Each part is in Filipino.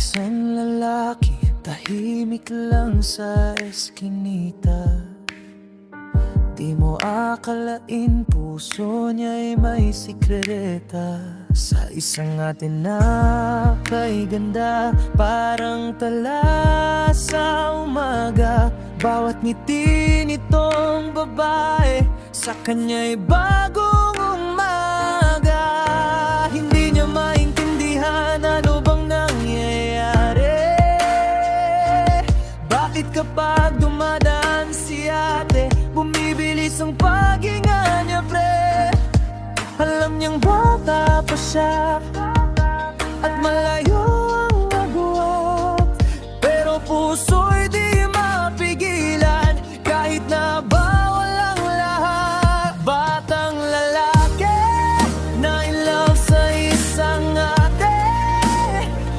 Isang lalaki, tahimik lang sa eskinita. Di mo akalain puso niya'y may sikreta. Sa isang atin na kay ganda, parang tala sa umaga. Bawat ngiti nitong babae, sa kanya'y bagong umaga. Hindi niya maintindihan ano bang nangyayari. Bakit kapag dumadaan si ate, bumibilis ang paghinga niya, pre? Alam niyang bata pa siya at malayo ang agwat, pero puso'y di mapigilan kahit na bawal ang lahat. Batang lalaki na in love sa isang ate,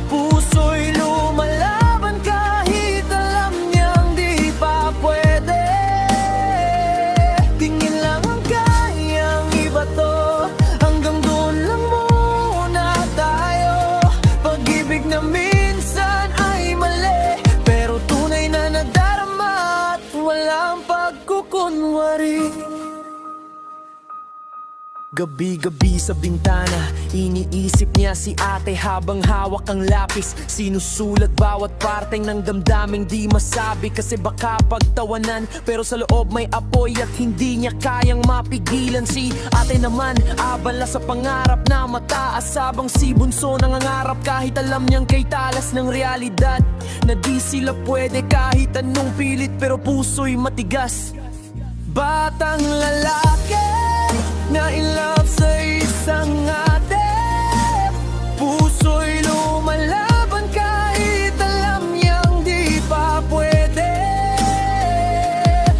puso'y lumalaban kahit alam niyang di pa pwede. Tingin lang ang kayang ibato, hanggang doon lang muna tayo. Pag-ibig na minsan ay mali, pero tunay na nadarama at walang pagkukunwari. Gabi-gabi sa bintana, iniisip niya si ate habang hawak ang lapis. Sinusulat bawat parteng ng damdaming di masabi, kasi baka pagtawanan, pero sa loob may apoy at hindi niya kayang mapigilan. Si ate naman, abala sa pangarap na mataas, habang si bunso nangangarap kahit alam niyang kay talas ng realidad, na di sila pwede kahit anong pilit, pero puso'y matigas. Batang lalaki na in love sa isang ate, puso'y lumalaban kahit alam niyang di pa pwede.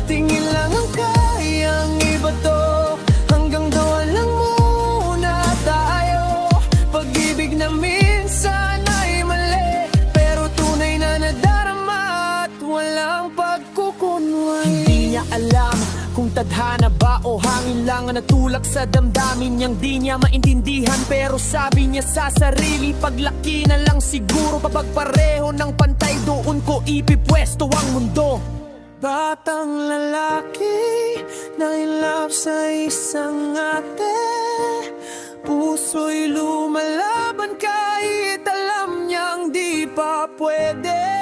Tingin lang ang kayang ibato, hanggang doon lang muna tayo. Pag-ibig na minsan ay mali, pero tunay na nadarama at walang pagkukunwari. Hindi niya alam kung tadhana ba o hangin lang ang natulak sa damdamin niyang di niya maintindihan, pero sabi niya sa sarili, paglaki na lang siguro, papagpareho ng pantay, doon ko ipipwesto ang mundo. Batang lalaki na in love sa isang ate, puso'y lumalaban kahit alam niyang di pa pwede.